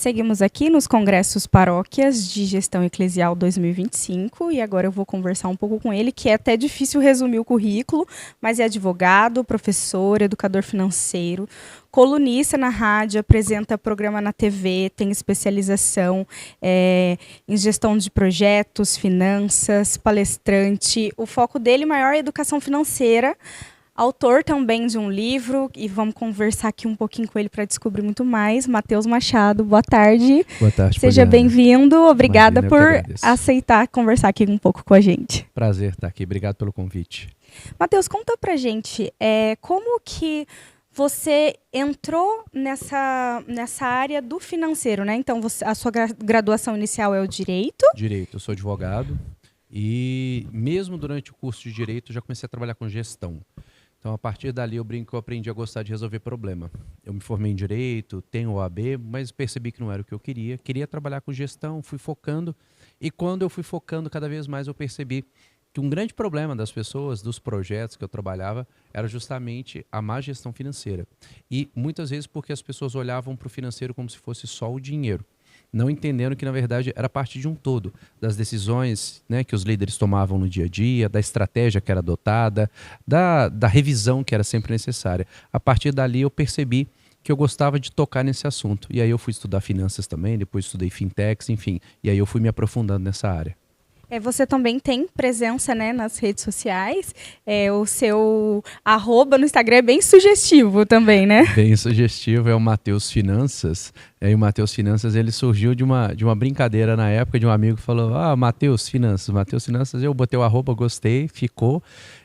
Seguimos aqui nos Congressos Paróquias de Gestão Eclesial 2025 e agora eu vou conversar um pouco com ele, que é até difícil resumir o currículo, mas é advogado, professor, educador financeiro, colunista na rádio, apresenta programa na TV, tem especialização em gestão de projetos, finanças, palestrante. O foco dele maior é educação financeira. Autor também de um livro, e vamos conversar aqui um pouquinho com ele para descobrir muito mais. Matheus Machado, boa tarde. Boa tarde, seja bem-vindo. Obrigada Imagina, por aceitar conversar aqui um pouco com a gente. Prazer estar aqui, obrigado pelo convite. Matheus, conta pra gente, como que você entrou nessa área do financeiro, né? Então, a sua graduação inicial é o Direito? Direito, eu sou advogado e mesmo durante o curso de Direito eu já comecei a trabalhar com gestão. Então, a partir dali, eu brinco que eu aprendi a gostar de resolver problema. Eu me formei em Direito, tenho OAB, mas percebi que não era o que eu queria. Queria trabalhar com gestão, fui focando. E quando eu fui focando cada vez mais, eu percebi que um grande problema das pessoas, dos projetos que eu trabalhava, era justamente a má gestão financeira. E muitas vezes porque as pessoas olhavam para o financeiro como se fosse só o dinheiro, não entendendo que, na verdade, era parte de um todo, das decisões, né, que os líderes tomavam no dia a dia, da estratégia que era adotada, da revisão que era sempre necessária. A partir dali, eu percebi que eu gostava de tocar nesse assunto. E aí eu fui estudar finanças também, depois estudei fintechs, enfim. E aí eu fui me aprofundando nessa área. Você também tem presença, né, nas redes sociais. O seu @ no Instagram é bem sugestivo também, né? Bem sugestivo, é o Matheus Finanças. E o Matheus Finanças, ele surgiu de uma brincadeira na época, de um amigo que falou: Matheus Finanças, eu botei o @ gostei, ficou.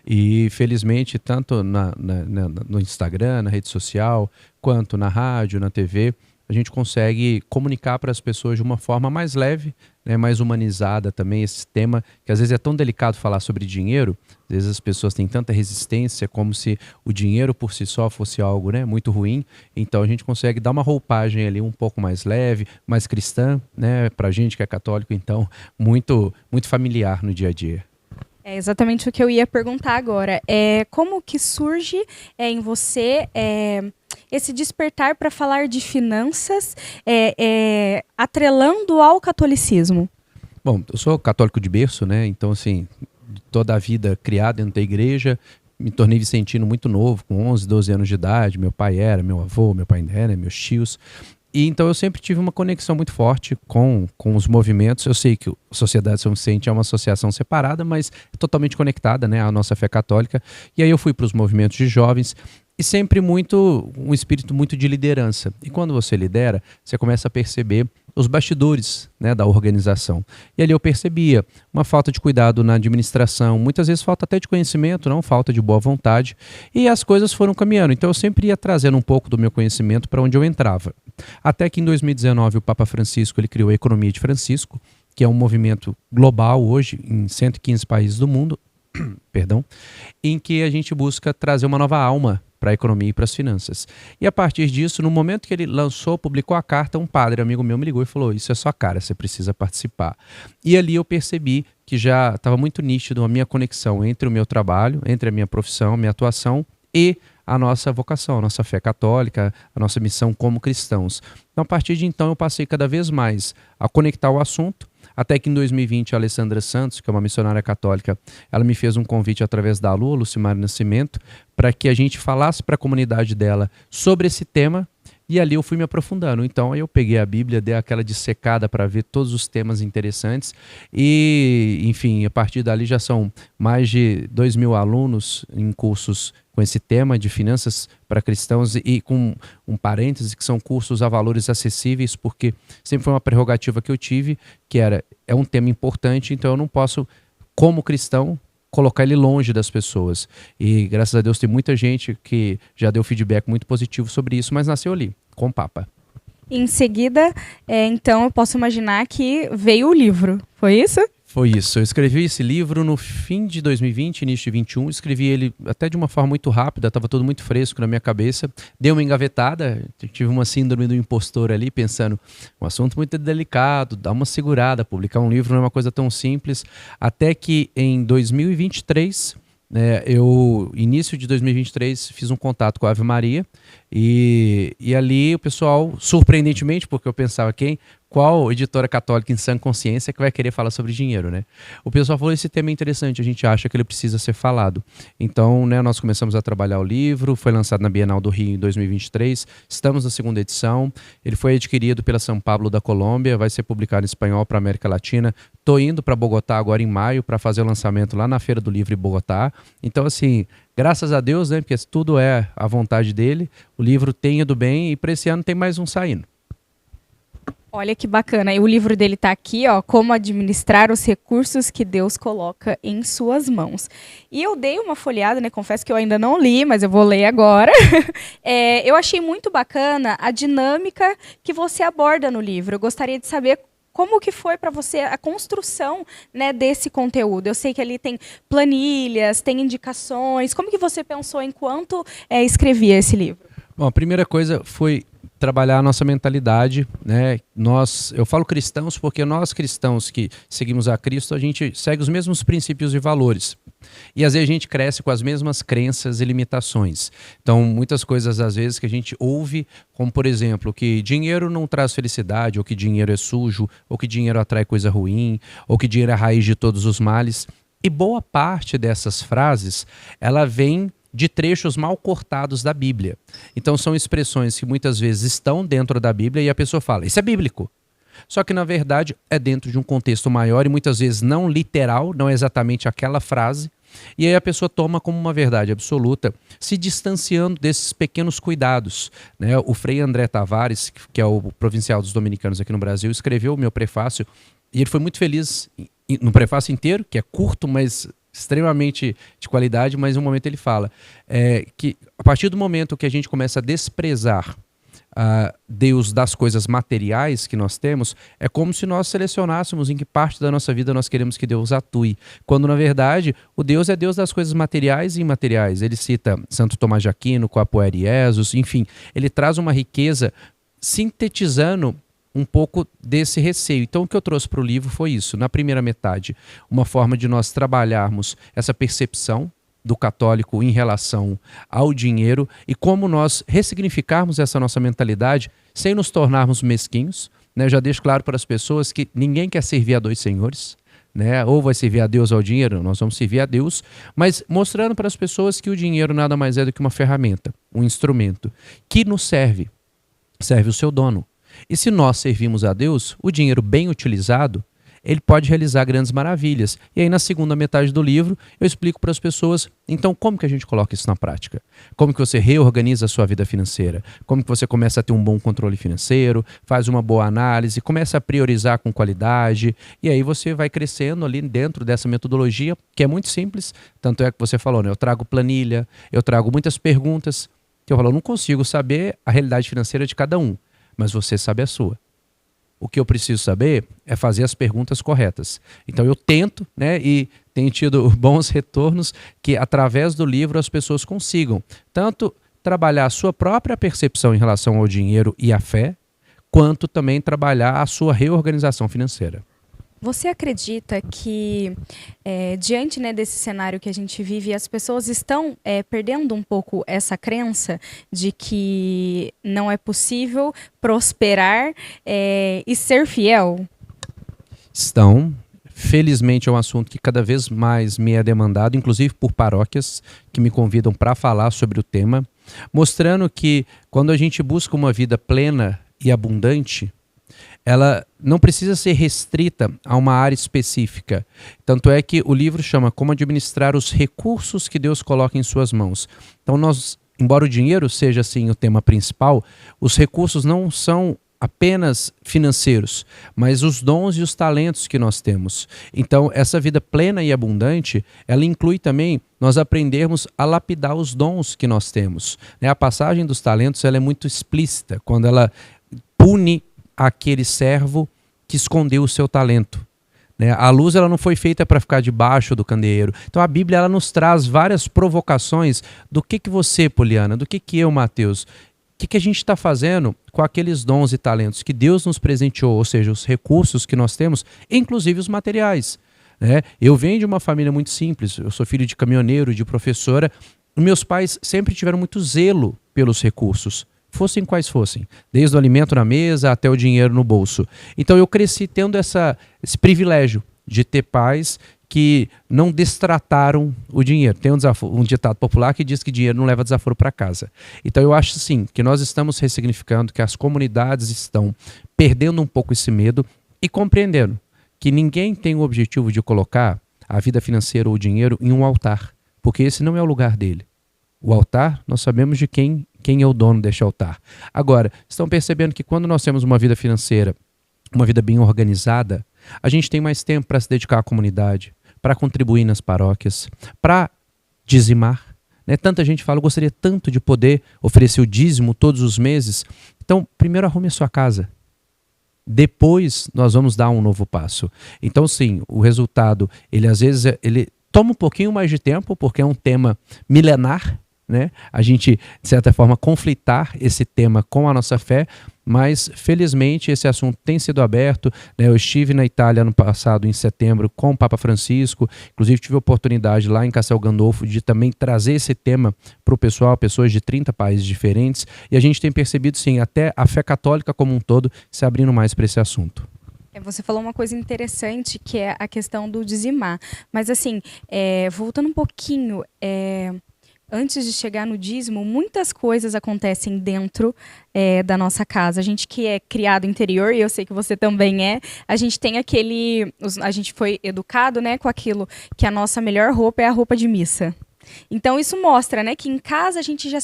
E felizmente, tanto no Instagram, na rede social, quanto na rádio, na TV, a gente consegue comunicar para as pessoas de uma forma mais leve, né, mais humanizada também, esse tema que às vezes é tão delicado falar sobre dinheiro. Às vezes as pessoas têm tanta resistência, como se o dinheiro por si só fosse algo, né, muito ruim. Então a gente consegue dar uma roupagem ali um pouco mais leve, mais cristã, né, para a gente que é católico, então muito, muito familiar no dia a dia. É exatamente o que eu ia perguntar agora. Como que surge em você esse despertar para falar de finanças, atrelando ao catolicismo? Bom, eu sou católico de berço, né? Então, assim, toda a vida criada dentro da igreja, me tornei vicentino muito novo, com 11, 12 anos de idade. Meu pai era, meu avô, meu pai ainda era, meus tios. E então eu sempre tive uma conexão muito forte com os movimentos. Eu sei que a Sociedade São Vicente é uma associação separada, mas totalmente conectada, né, à nossa fé católica. E aí eu fui para os movimentos de jovens e sempre um espírito muito de liderança. E quando você lidera, você começa a perceber os bastidores, né, da organização. E ali eu percebia uma falta de cuidado na administração, muitas vezes falta até de conhecimento, não falta de boa vontade, e as coisas foram caminhando. Então eu sempre ia trazendo um pouco do meu conhecimento para onde eu entrava. Até que em 2019 o Papa Francisco ele criou a Economia de Francisco, que é um movimento global hoje em 115 países do mundo, perdão, em que a gente busca trazer uma nova alma para a economia e para as finanças. E a partir disso, no momento que ele publicou a carta, um padre amigo meu me ligou e falou: isso é sua cara, você precisa participar. E ali eu percebi que já estava muito nítido a minha conexão entre o meu trabalho, entre a minha profissão, a minha atuação e a nossa vocação, a nossa fé católica, a nossa missão como cristãos. Então, a partir de então, eu passei cada vez mais a conectar o assunto, até que em 2020 a Alessandra Santos, que é uma missionária católica, ela me fez um convite através da Lua, Lucimar Nascimento, para que a gente falasse para a comunidade dela sobre esse tema, e ali eu fui me aprofundando. Então aí eu peguei a Bíblia, dei aquela dissecada para ver todos os temas interessantes e, enfim, a partir dali já são mais de 2.000 alunos em cursos com esse tema de finanças para cristãos e com um parêntese que são cursos a valores acessíveis, porque sempre foi uma prerrogativa que eu tive, que é um tema importante, então eu não posso, como cristão, colocar ele longe das pessoas. E graças a Deus tem muita gente que já deu feedback muito positivo sobre isso, mas nasceu ali, com o Papa. Em seguida, então eu posso imaginar que veio o livro, foi isso? Foi isso. Eu escrevi esse livro no fim de 2020, início de 2021. Escrevi ele até de uma forma muito rápida, estava tudo muito fresco na minha cabeça. Dei uma engavetada, tive uma síndrome do impostor ali, pensando, um assunto muito delicado, dá uma segurada, publicar um livro não é uma coisa tão simples. Até que em 2023, início de 2023, fiz um contato com a Ave Maria E ali o pessoal, surpreendentemente, porque eu pensava, qual editora católica em sã consciência que vai querer falar sobre dinheiro, né? O pessoal falou, esse tema é interessante, a gente acha que ele precisa ser falado. Então, né, nós começamos a trabalhar o livro, foi lançado na Bienal do Rio em 2023, estamos na segunda edição, ele foi adquirido pela São Pablo da Colômbia, vai ser publicado em espanhol para a América Latina. Estou indo para Bogotá agora em maio para fazer o lançamento lá na Feira do Livro em Bogotá. Então, assim, graças a Deus, né, porque tudo é a vontade dele, o livro tem ido bem e para esse ano tem mais um saindo. Olha que bacana. E o livro dele está aqui, ó, Como Administrar os Recursos que Deus Coloca em Suas Mãos. E eu dei uma folheada, né? Confesso que eu ainda não li, mas eu vou ler agora. Eu achei muito bacana a dinâmica que você aborda no livro. Eu gostaria de saber como que foi para você a construção, né, desse conteúdo. Eu sei que ali tem planilhas, tem indicações. Como que você pensou enquanto escrevia esse livro? Bom, a primeira coisa foi trabalhar a nossa mentalidade, né? Eu falo cristãos porque nós cristãos que seguimos a Cristo, a gente segue os mesmos princípios e valores. E às vezes a gente cresce com as mesmas crenças e limitações. Então, muitas coisas às vezes que a gente ouve, como por exemplo, que dinheiro não traz felicidade, ou que dinheiro é sujo, ou que dinheiro atrai coisa ruim, ou que dinheiro é a raiz de todos os males. E boa parte dessas frases, ela vem de trechos mal cortados da Bíblia. Então são expressões que muitas vezes estão dentro da Bíblia e a pessoa fala, isso é bíblico. Só que na verdade é dentro de um contexto maior e muitas vezes não literal, não é exatamente aquela frase. E aí a pessoa toma como uma verdade absoluta, se distanciando desses pequenos cuidados, né? O Frei André Tavares, que é o provincial dos dominicanos aqui no Brasil, escreveu o meu prefácio e ele foi muito feliz no prefácio inteiro, que é curto, mas extremamente de qualidade, mas em um momento ele fala que a partir do momento que a gente começa a desprezar Deus das coisas materiais que nós temos, é como se nós selecionássemos em que parte da nossa vida nós queremos que Deus atue, quando na verdade o Deus é Deus das coisas materiais e imateriais. Ele cita Santo Tomás de Aquino, Coapoeriesus, enfim, ele traz uma riqueza sintetizando um pouco desse receio. Então o que eu trouxe para o livro foi isso, na primeira metade, uma forma de nós trabalharmos essa percepção do católico em relação ao dinheiro e como nós ressignificarmos essa nossa mentalidade sem nos tornarmos mesquinhos, né? Eu já deixo claro para as pessoas que ninguém quer servir a dois senhores, né? Ou vai servir a Deus ou ao dinheiro, nós vamos servir a Deus, mas mostrando para as pessoas que o dinheiro nada mais é do que uma ferramenta, um instrumento que nos serve o seu dono. E se nós servimos a Deus, o dinheiro bem utilizado, ele pode realizar grandes maravilhas. E aí na segunda metade do livro eu explico para as pessoas, então como que a gente coloca isso na prática? Como que você reorganiza a sua vida financeira? Como que você começa a ter um bom controle financeiro, faz uma boa análise, começa a priorizar com qualidade, e aí você vai crescendo ali dentro dessa metodologia, que é muito simples, tanto é que você falou, né? Eu trago planilha, eu trago muitas perguntas, que eu falo, eu não consigo saber a realidade financeira de cada um, mas você sabe a sua. O que eu preciso saber é fazer as perguntas corretas. Então eu tento, né, e tenho tido bons retornos que através do livro as pessoas consigam tanto trabalhar a sua própria percepção em relação ao dinheiro e à fé, quanto também trabalhar a sua reorganização financeira. Você acredita que, diante, né, desse cenário que a gente vive, as pessoas estão perdendo um pouco essa crença de que não é possível prosperar e ser fiel? Estão. Felizmente é um assunto que cada vez mais me é demandado, inclusive por paróquias que me convidam para falar sobre o tema, mostrando que quando a gente busca uma vida plena e abundante, ela não precisa ser restrita a uma área específica. Tanto é que o livro chama Como Administrar os Recursos que Deus Coloca em Suas Mãos. Então nós, embora o dinheiro seja assim o tema principal, os recursos não são apenas financeiros, mas os dons e os talentos que nós temos. Então essa vida plena e abundante, ela inclui também nós aprendermos a lapidar os dons que nós temos. A passagem dos talentos ela é muito explícita, quando ela pune aquele servo que escondeu o seu talento. A luz ela não foi feita para ficar debaixo do candeeiro. Então a Bíblia ela nos traz várias provocações do que você, Poliana, do que eu, Mateus, o que a gente está fazendo com aqueles dons e talentos que Deus nos presenteou, ou seja, os recursos que nós temos, inclusive os materiais. Eu venho de uma família muito simples, eu sou filho de caminhoneiro, de professora, meus pais sempre tiveram muito zelo pelos recursos, fossem quais fossem, desde o alimento na mesa até o dinheiro no bolso. Então eu cresci tendo esse privilégio de ter pais que não destrataram o dinheiro. Tem um ditado popular que diz que dinheiro não leva desaforo para casa. Então eu acho sim que nós estamos ressignificando, que as comunidades estão perdendo um pouco esse medo e compreendendo que ninguém tem o objetivo de colocar a vida financeira ou o dinheiro em um altar, porque esse não é o lugar dele. O altar, nós sabemos de quem é o dono deste altar. Agora, estão percebendo que quando nós temos uma vida financeira, uma vida bem organizada, a gente tem mais tempo para se dedicar à comunidade, para contribuir nas paróquias, para dizimar. Né? Tanta gente fala, eu gostaria tanto de poder oferecer o dízimo todos os meses. Então, primeiro arrume a sua casa. Depois nós vamos dar um novo passo. Então, sim, o resultado, ele às vezes ele toma um pouquinho mais de tempo, porque é um tema milenar, né? A gente, de certa forma, conflitar esse tema com a nossa fé, mas felizmente esse assunto tem sido aberto, né? Eu estive na Itália ano passado, em setembro, com o Papa Francisco, inclusive tive a oportunidade lá em Castel Gandolfo de também trazer esse tema para o pessoal, pessoas de 30 países diferentes, e a gente tem percebido sim, até a fé católica como um todo se abrindo mais para esse assunto. Você falou uma coisa interessante, que é a questão do dizimar, mas assim, voltando um pouquinho, antes de chegar no dízimo, muitas coisas acontecem dentro da nossa casa. A gente que é criado interior, e eu sei que você também a gente tem a gente foi educado, né, com aquilo que a nossa melhor roupa é a roupa de missa. Então isso mostra, né, que em casa a gente já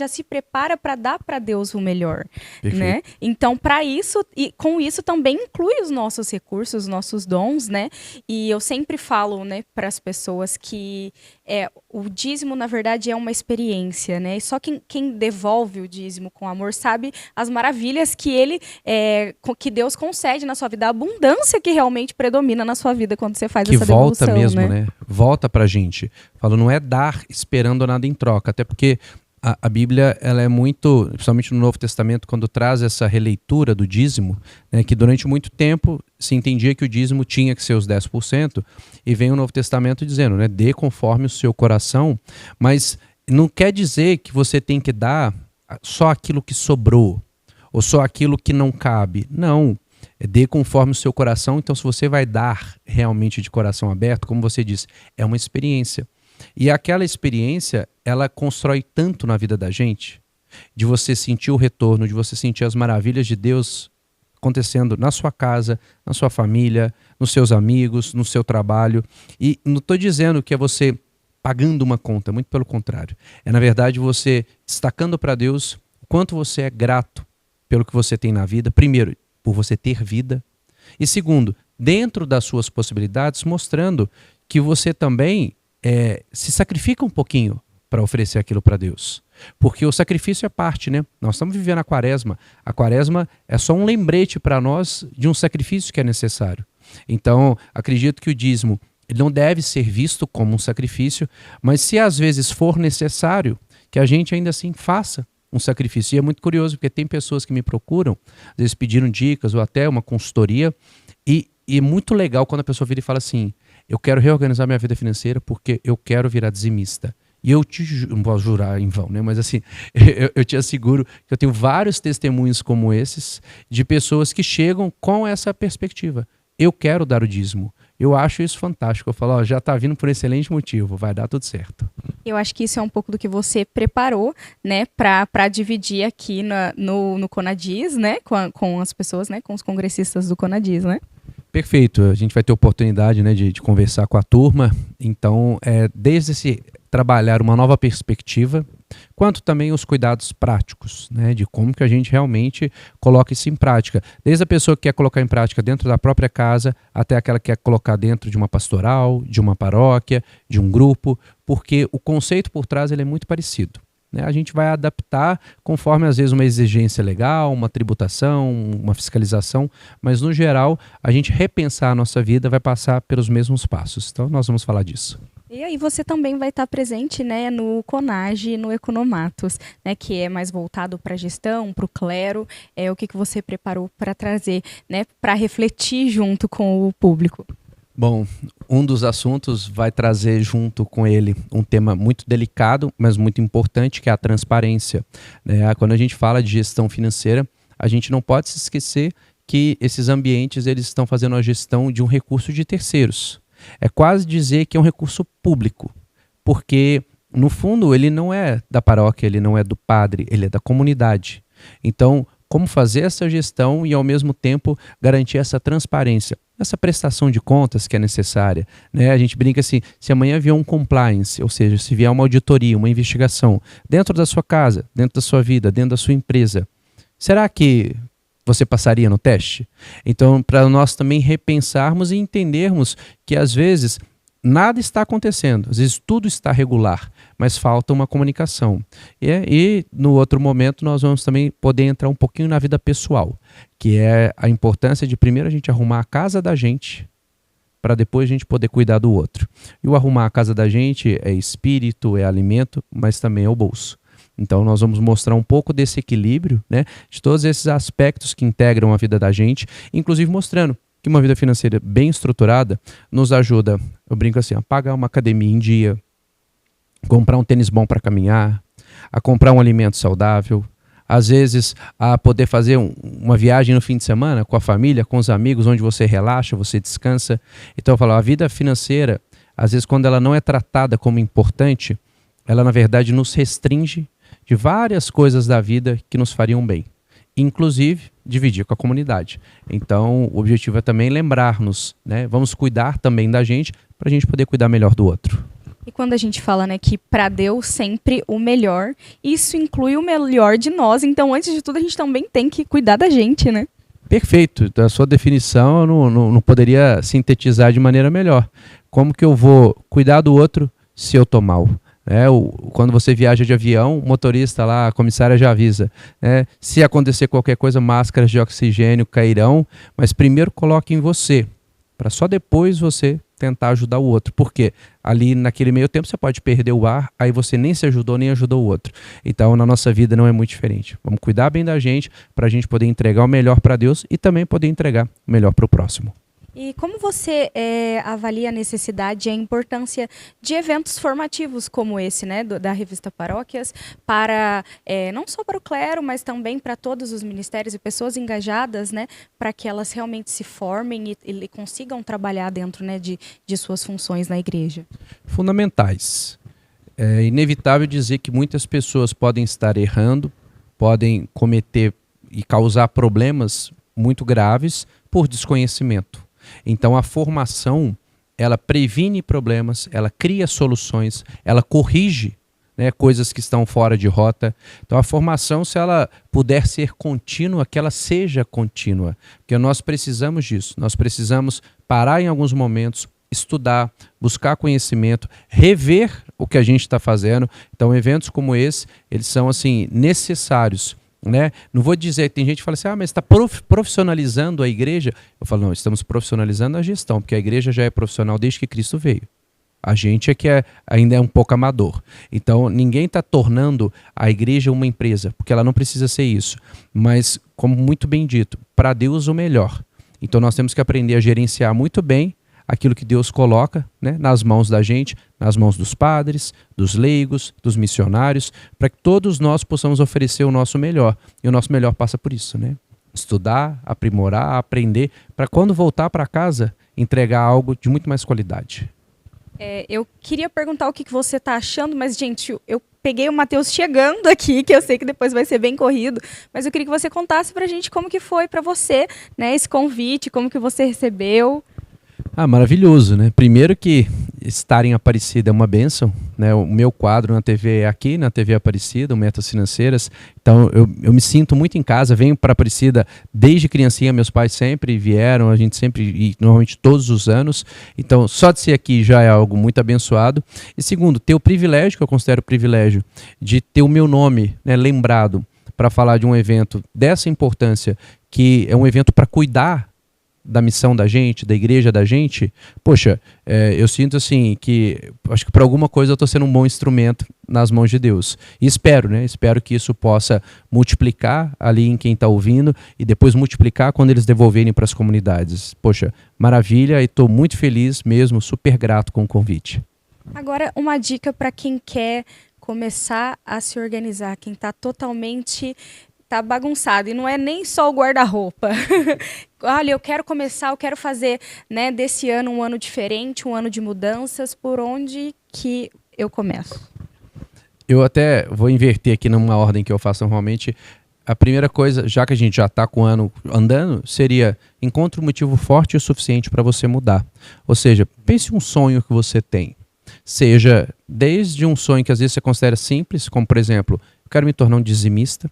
se prepara para dar para Deus o melhor, né? Então para isso, e com isso também inclui os nossos recursos, os nossos dons, né? E eu sempre falo, né, para as pessoas que o dízimo na verdade é uma experiência, né? E só quem devolve o dízimo com amor sabe as maravilhas que que Deus concede na sua vida, a abundância que realmente predomina na sua vida quando você faz essa devolução, que volta mesmo, né? Volta pra gente. Falo, não é dar esperando nada em troca, até porque a Bíblia, ela é muito, principalmente no Novo Testamento, quando traz essa releitura do dízimo, né, que durante muito tempo se entendia que o dízimo tinha que ser os 10%, e vem o Novo Testamento dizendo, né, dê conforme o seu coração, mas não quer dizer que você tem que dar só aquilo que sobrou, ou só aquilo que não cabe. Não, dê conforme o seu coração. Então, se você vai dar realmente de coração aberto, como você disse, é uma experiência. E aquela experiência, ela constrói tanto na vida da gente, de você sentir o retorno, de você sentir as maravilhas de Deus acontecendo na sua casa, na sua família, nos seus amigos, no seu trabalho. E não estou dizendo que é você pagando uma conta, muito pelo contrário. É, na verdade, você destacando para Deus o quanto você é grato pelo que você tem na vida. Primeiro, por você ter vida. E segundo, dentro das suas possibilidades, mostrando que você também se sacrifica um pouquinho para oferecer aquilo para Deus. Porque o sacrifício é parte, né? Nós estamos vivendo a quaresma. A quaresma é só um lembrete para nós de um sacrifício que é necessário. Então, acredito que o dízimo ele não deve ser visto como um sacrifício, mas se às vezes for necessário, que a gente ainda assim faça um sacrifício. E é muito curioso, porque tem pessoas que me procuram, às vezes pediram dicas ou até uma consultoria, e é muito legal quando a pessoa vira e fala assim, eu quero reorganizar minha vida financeira porque eu quero virar dizimista. E eu não posso jurar em vão, né? Mas assim, eu te asseguro que eu tenho vários testemunhos como esses, de pessoas que chegam com essa perspectiva. Eu quero dar o dízimo. Eu acho isso fantástico. Eu falo, já está vindo por um excelente motivo, vai dar tudo certo. Eu acho que isso é um pouco do que você preparou, né, para dividir aqui no Conadis, né, com as pessoas, né, com os congressistas do Conadis, né? Perfeito. A gente vai ter oportunidade, né, de conversar com a turma. Então, desde esse trabalhar uma nova perspectiva, quanto também os cuidados práticos, né, de como que a gente realmente coloca isso em prática. Desde a pessoa que quer colocar em prática dentro da própria casa, até aquela que quer colocar dentro de uma pastoral, de uma paróquia, de um grupo, porque o conceito por trás ele é muito parecido. A gente vai adaptar conforme, às vezes, uma exigência legal, uma tributação, uma fiscalização, mas, no geral, a gente repensar a nossa vida vai passar pelos mesmos passos. Então, nós vamos falar disso. E aí você também vai estar presente, né, no Conage e no Economatos, né, que é mais voltado para a gestão, para o clero. O que você preparou para trazer, né, para refletir junto com o público? Bom, um dos assuntos vai trazer junto com ele um tema muito delicado, mas muito importante, que é a transparência, né? Quando a gente fala de gestão financeira, a gente não pode se esquecer que esses ambientes eles estão fazendo a gestão de um recurso de terceiros. É quase dizer que é um recurso público, porque no fundo ele não é da paróquia, ele não é do padre, ele é da comunidade. Então, como fazer essa gestão e ao mesmo tempo garantir essa transparência, essa prestação de contas que é necessária, né? A gente brinca assim, se amanhã vier um compliance, ou seja, se vier uma auditoria, uma investigação dentro da sua casa, dentro da sua vida, dentro da sua empresa, será que você passaria no teste? Então, para nós também repensarmos e entendermos que às vezes nada está acontecendo, às vezes tudo está regular, mas falta uma comunicação. E no outro momento nós vamos também poder entrar um pouquinho na vida pessoal, que é a importância de primeiro a gente arrumar a casa da gente, para depois a gente poder cuidar do outro. E o arrumar a casa da gente é espírito, é alimento, mas também é o bolso. Então nós vamos mostrar um pouco desse equilíbrio, né, de todos esses aspectos que integram a vida da gente, inclusive mostrando que uma vida financeira bem estruturada nos ajuda, eu brinco assim, a pagar uma academia em dia, comprar um tênis bom para caminhar, a comprar um alimento saudável, às vezes a poder fazer uma viagem no fim de semana com a família, com os amigos, onde você relaxa, você descansa. Então eu falo, a vida financeira, às vezes quando ela não é tratada como importante, ela na verdade nos restringe de várias coisas da vida que nos fariam bem, inclusive dividir com a comunidade. Então o objetivo é também lembrar-nos, né? Vamos cuidar também da gente para a gente poder cuidar melhor do outro. E quando a gente fala, né, que para Deus sempre o melhor, isso inclui o melhor de nós. Então, antes de tudo, a gente também tem que cuidar da gente, né? Perfeito. A sua definição eu não poderia sintetizar de maneira melhor. Como que eu vou cuidar do outro se eu tô mal? Quando você viaja de avião, o motorista lá, a comissária já avisa, né? Se acontecer qualquer coisa, máscaras de oxigênio cairão, mas primeiro coloque em você, para só depois você tentar ajudar o outro, porque ali naquele meio tempo você pode perder o ar, aí você nem se ajudou, nem ajudou o outro. Então na nossa vida não é muito diferente. Vamos cuidar bem da gente, para a gente poder entregar o melhor para Deus e também poder entregar o melhor para o próximo. E como você avalia a necessidade e a importância de eventos formativos como esse, né, da revista Paróquias, para não só para o clero, mas também para todos os ministérios e pessoas engajadas, né, para que elas realmente se formem e consigam trabalhar dentro, né, de suas funções na igreja? Fundamentais. É inevitável dizer que muitas pessoas podem estar errando, podem cometer e causar problemas muito graves por desconhecimento. Então a formação, ela previne problemas, ela cria soluções, ela corrige, né, coisas que estão fora de rota. Então a formação, se ela puder ser contínua, que ela seja contínua, porque nós precisamos disso, nós precisamos parar em alguns momentos, estudar, buscar conhecimento, rever o que a gente está fazendo. Então eventos como esse, eles são assim necessários, né? Não vou dizer, tem gente que fala assim, mas está profissionalizando a igreja. Eu falo, não, estamos profissionalizando a gestão, porque a igreja já é profissional desde que Cristo veio. A gente é que ainda é um pouco amador. Então ninguém está tornando a igreja uma empresa, porque ela não precisa ser isso. Mas, como muito bem dito, para Deus o melhor. Então nós temos que aprender a gerenciar muito bem aquilo que Deus coloca, né, nas mãos da gente, nas mãos dos padres, dos leigos, dos missionários, para que todos nós possamos oferecer o nosso melhor. E o nosso melhor passa por isso, né? Estudar, aprimorar, aprender, para quando voltar para casa, entregar algo de muito mais qualidade. Eu queria perguntar o que você está achando, mas, gente, eu peguei o Matheus chegando aqui, que eu sei que depois vai ser bem corrido, mas eu queria que você contasse para a gente como que foi para você, né, esse convite, como que você recebeu. Maravilhoso, né? Primeiro que estar em Aparecida é uma bênção, né? O meu quadro na TV é aqui, na TV Aparecida, o Metas Financeiras. Então eu me sinto muito em casa, venho para Aparecida desde criancinha, meus pais sempre vieram, a gente sempre, e normalmente todos os anos. Então só de ser aqui já é algo muito abençoado. E segundo, ter o privilégio, que eu considero privilégio, de ter o meu nome, né, lembrado para falar de um evento dessa importância, que é um evento para cuidar da missão da gente, da igreja da gente, poxa, eu sinto assim que acho que por alguma coisa eu estou sendo um bom instrumento nas mãos de Deus. E espero, né? Espero que isso possa multiplicar ali em quem está ouvindo e depois multiplicar quando eles devolverem para as comunidades. Poxa, maravilha, e estou muito feliz mesmo, super grato com o convite. Agora, uma dica para quem quer começar a se organizar, quem está totalmente bagunçado, e não é nem só o guarda-roupa. Olha, eu quero começar, eu quero fazer, né, desse ano um ano diferente, um ano de mudanças. Por onde que eu começo? Eu até vou inverter aqui numa ordem que eu faço normalmente. A primeira coisa, já que a gente já está com o ano andando, seria encontre um motivo forte o suficiente para você mudar. Ou seja, pense um sonho que você tem. Seja desde um sonho que às vezes você considera simples, como por exemplo, eu quero me tornar um dizimista,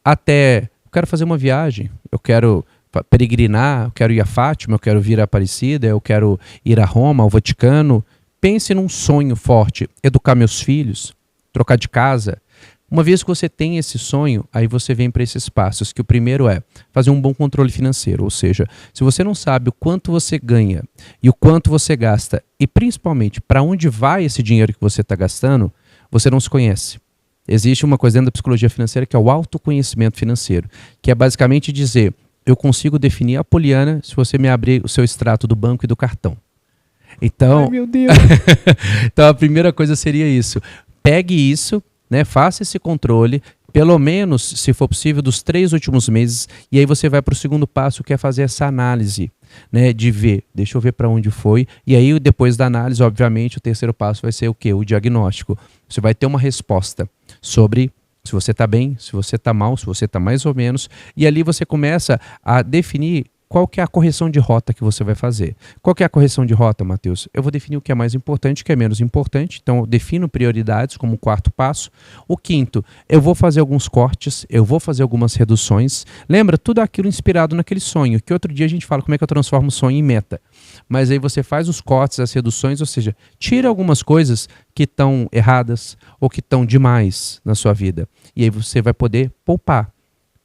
até eu quero fazer uma viagem, eu quero peregrinar, eu quero ir a Fátima, eu quero vir a Aparecida, eu quero ir a Roma, ao Vaticano. Pense num sonho forte, educar meus filhos, trocar de casa. Uma vez que você tem esse sonho, aí você vem para esses passos, que o primeiro é fazer um bom controle financeiro, ou seja, se você não sabe o quanto você ganha e o quanto você gasta, e principalmente para onde vai esse dinheiro que você está gastando, você não se conhece. Existe uma coisa dentro da psicologia financeira que é o autoconhecimento financeiro, que é basicamente dizer, eu consigo definir a Poliana se você me abrir o seu extrato do banco e do cartão. Então, ai, meu Deus. Então a primeira coisa seria isso. Pegue isso, né, faça esse controle, pelo menos, se for possível, dos 3 últimos meses, e aí você vai para o segundo passo, que é fazer essa análise, né, de ver, deixa eu ver para onde foi, e aí depois da análise, obviamente, o terceiro passo vai ser o quê? O diagnóstico. Você vai ter uma resposta sobre se você está bem, se você está mal, se você está mais ou menos, e ali você começa a definir qual que é a correção de rota que você vai fazer. Qual que é a correção de rota, Matheus? Eu vou definir o que é mais importante, o que é menos importante, então eu defino prioridades como o 4º passo. O 5º, eu vou fazer alguns cortes, eu vou fazer algumas reduções. Lembra, tudo aquilo inspirado naquele sonho, que outro dia a gente fala como é que eu transformo o sonho em meta. Mas aí você faz os cortes, as reduções, ou seja, tira algumas coisas que estão erradas ou que estão demais na sua vida. E aí você vai poder poupar.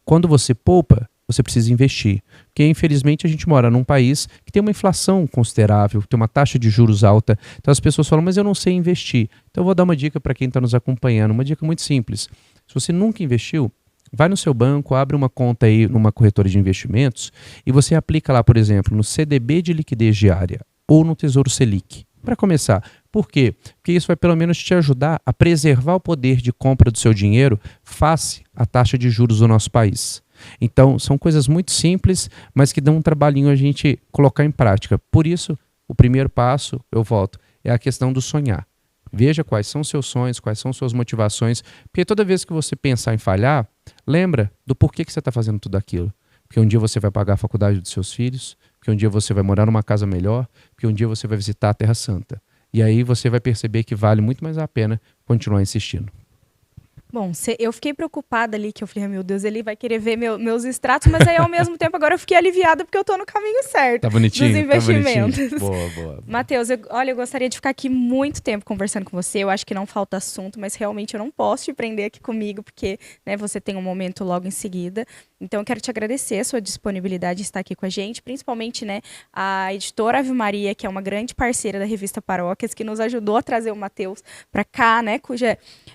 Quando você poupa, você precisa investir. Porque, infelizmente, a gente mora num país que tem uma inflação considerável, tem uma taxa de juros alta. Então as pessoas falam, mas eu não sei investir. Então eu vou dar uma dica para quem está nos acompanhando, uma dica muito simples. Se você nunca investiu, vai no seu banco, abre uma conta aí numa corretora de investimentos e você aplica lá, por exemplo, no CDB de liquidez diária ou no Tesouro Selic. Para começar. Por quê? Porque isso vai pelo menos te ajudar a preservar o poder de compra do seu dinheiro face à taxa de juros do nosso país. Então, são coisas muito simples, mas que dão um trabalhinho a gente colocar em prática. Por isso, o primeiro passo, eu volto, é a questão do sonhar. Veja quais são seus sonhos, quais são suas motivações, porque toda vez que você pensar em falhar, lembra do porquê que você está fazendo tudo aquilo. Porque um dia você vai pagar a faculdade dos seus filhos, porque um dia você vai morar numa casa melhor, porque um dia você vai visitar a Terra Santa. E aí você vai perceber que vale muito mais a pena continuar insistindo. Bom, eu fiquei preocupada ali, que eu falei, meu Deus, ele vai querer ver meus extratos, mas aí ao mesmo tempo agora eu fiquei aliviada porque eu tô no caminho certo. Tá bonitinho, dos investimentos. Tá bonitinho. Boa. Matheus, olha, eu gostaria de ficar aqui muito tempo conversando com você, eu acho que não falta assunto, mas realmente eu não posso te prender aqui comigo, porque, né, você tem um momento logo em seguida. Então eu quero te agradecer a sua disponibilidade de estar aqui com a gente, principalmente, né, a editora Ave Maria, que é uma grande parceira da revista Paróquias, que nos ajudou a trazer o Matheus para cá, né,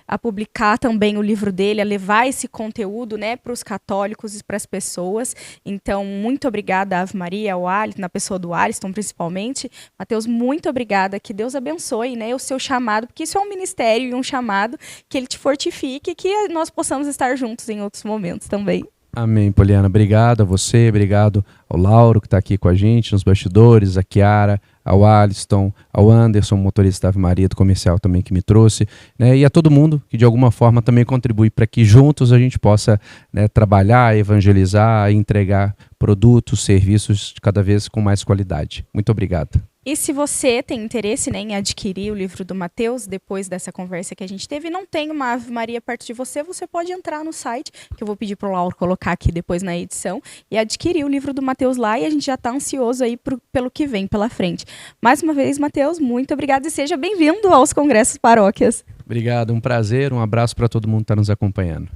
a publicar também o livro dele, a levar esse conteúdo, né, para os católicos e para as pessoas. Então, muito obrigada, Ave Maria, ao Alisson, na pessoa do Alisson, principalmente. Matheus, muito obrigada, que Deus abençoe, né, o seu chamado, porque isso é um ministério e um chamado, que ele te fortifique e que nós possamos estar juntos em outros momentos também. Amém, Poliana. Obrigado a você, obrigado ao Lauro que está aqui com a gente nos bastidores, a Kiara, ao Alisson, ao Anderson, motorista da Ave Maria do comercial também que me trouxe, né, e a todo mundo que de alguma forma também contribui para que juntos a gente possa, né, trabalhar, evangelizar e entregar produtos, serviços cada vez com mais qualidade. Muito obrigado. E se você tem interesse, né, em adquirir o livro do Matheus, depois dessa conversa que a gente teve, e não tem uma Ave Maria perto de você, você pode entrar no site, que eu vou pedir para o Lauro colocar aqui depois na edição, e adquirir o livro do Matheus lá, e a gente já está ansioso aí pelo que vem pela frente. Mais uma vez, Matheus, muito obrigado e seja bem-vindo aos Congressos Paróquias. Obrigado, um prazer, um abraço para todo mundo que está nos acompanhando.